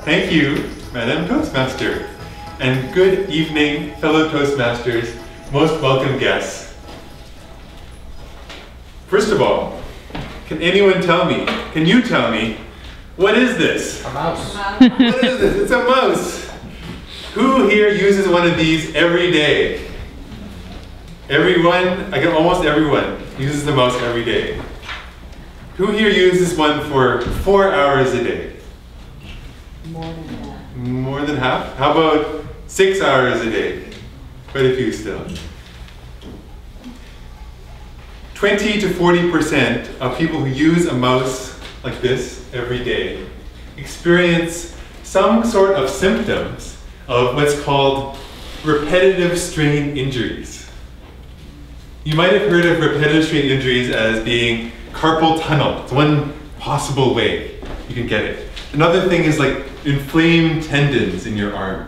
Thank you, Madam Toastmaster. And good evening, fellow Toastmasters, most welcome guests. First of all, can anyone tell me, can you tell me, what is this? A mouse. What is this? It's a mouse. Who here uses one of these every day? Everyone, almost everyone uses the mouse every day. Who here uses one for 4 hours a day? More than that. More than half? How about 6 hours a day? Quite a few still. 20 to 40% of people who use a mouse like this every day experience some sort of symptoms of what's called repetitive strain injuries. You might have heard of repetitive strain injuries as being carpal tunnel. It's one possible way you can get it. Another thing is like inflamed tendons in your arm.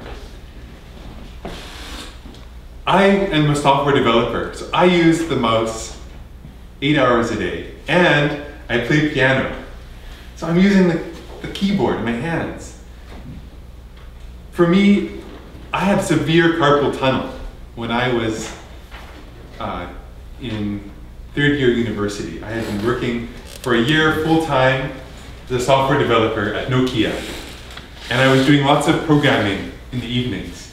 I am a software developer, so I use the mouse 8 hours a day, and I play piano. So I'm using the keyboard in my hands. For me, I had severe carpal tunnel when I was in third year university. I had been working for a year full-time as a software developer at Nokia. And I was doing lots of programming in the evenings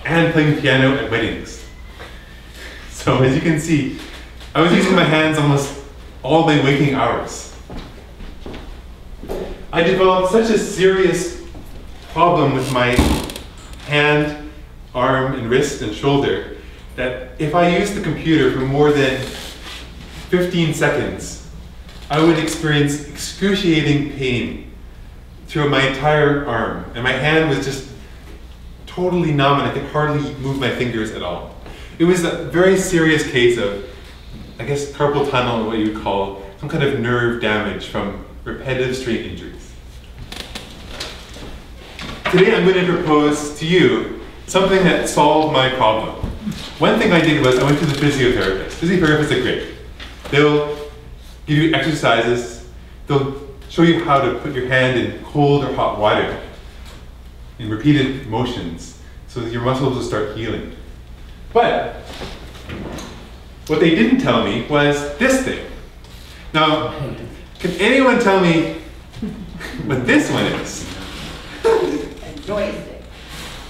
and playing piano at weddings. So as you can see, I was using my hands almost all my waking hours. I developed such a serious problem with my hand, arm, and wrist and shoulder that if I used the computer for more than 15 seconds, I would experience excruciating pain through my entire arm. And my hand was just totally numb and I could hardly move my fingers at all. It was a very serious case of, I guess, carpal tunnel, or what you would call some kind of nerve damage from repetitive strain injuries. Today I'm going to propose to you something that solved my problem. One thing I did was I went to the physiotherapist. Physiotherapists are great. They'll give you exercises. They'll show you how to put your hand in cold or hot water in repeated motions so that your muscles will start healing. But what they didn't tell me was this thing. Now, can anyone tell me what this one is? A joystick.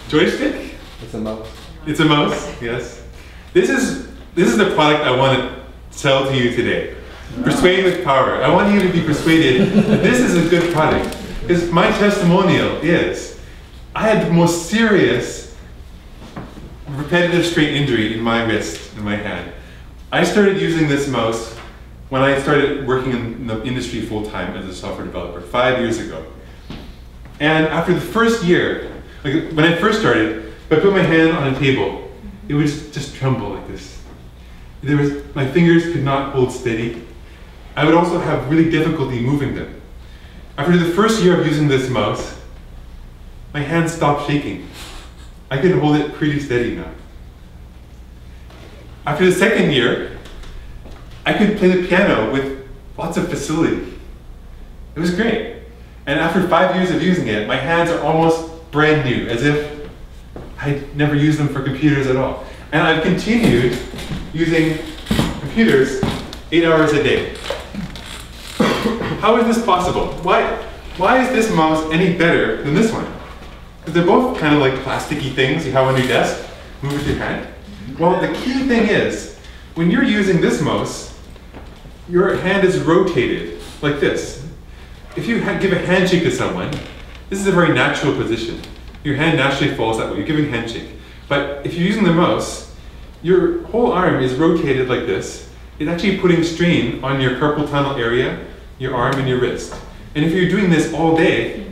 Joystick? It's a mouse. It's a mouse, yes. This is the product I want to sell to you today. Persuade with power. I want you to be persuaded that this is a good product. Because my testimonial is, I had the most serious repetitive strain injury in my wrist and my hand. I started using this mouse when I started working in the industry full-time as a software developer 5 years ago. And after the first year, like when I first started, if I put my hand on a table, it would just tremble like this. My fingers could not hold steady. I would also have really difficulty moving them. After the first year of using this mouse, my hand stopped shaking. I could hold it pretty steady now. After the second year, I could play the piano with lots of facility. It was great. And after 5 years of using it, my hands are almost brand new, as if I'd never used them for computers at all. And I've continued using computers 8 hours a day. How is this possible? Why is this mouse any better than this one? Because they're both kind of like plasticky things you have on your desk, move with your hand. Well, the key thing is, when you're using this mouse, your hand is rotated like this. If you give a handshake to someone, this is a very natural position. Your hand naturally falls that way, you're giving a handshake. But if you're using the mouse, your whole arm is rotated like this. It's actually putting strain on your carpal tunnel area, your arm and your wrist. And if you're doing this all day,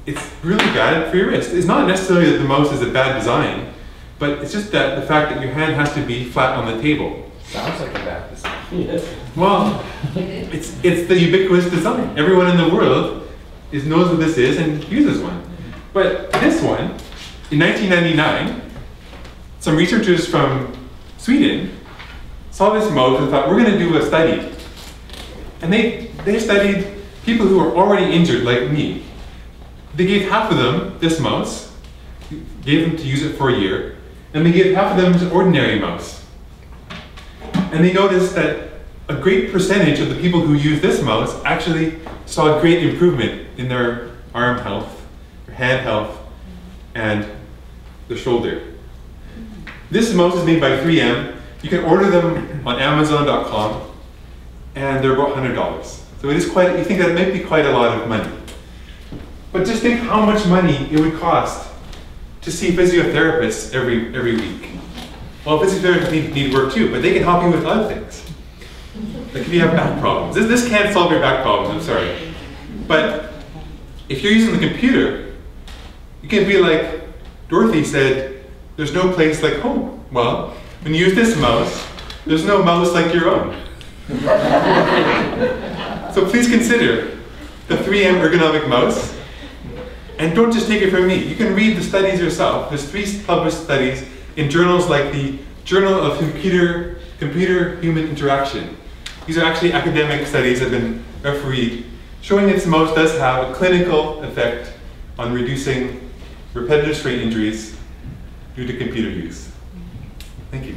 it's really bad for your wrist. It's not necessarily that the mouse is a bad design, but it's just that the fact that your hand has to be flat on the table. Sounds like a bad design. Yes. Well, it's the ubiquitous design. Everyone in the world knows what this is and uses one. But this one, in 1999, some researchers from Sweden saw this mouse and thought, we're going to do a study. And they studied people who were already injured, like me. They gave half of them this mouse, gave them to use it for a year, and they gave half of them to ordinary mouse. And they noticed that a great percentage of the people who used this mouse actually saw a great improvement in their arm health, their hand health, and the shoulder. This mouse is made by 3M. You can order them on Amazon.com, and they're about $100. So it is quite, you think that might be quite a lot of money. But just think how much money it would cost to see physiotherapists every week. Well, physiotherapists need work too, but they can help you with other things. Like if you have back problems. This can't solve your back problems, I'm sorry. But if you're using the computer, you can be like Dorothy said, there's no place like home. Well, when you use this mouse, there's no mouse like your own. So please consider the 3M Ergonomic Mouse. And don't just take it from me. You can read the studies yourself. There's 3 published studies in journals like the Journal of Computer-Human Interaction. These are actually academic studies that have been refereed, showing that this mouse does have a clinical effect on reducing repetitive strain injuries due to computer use. Thank you.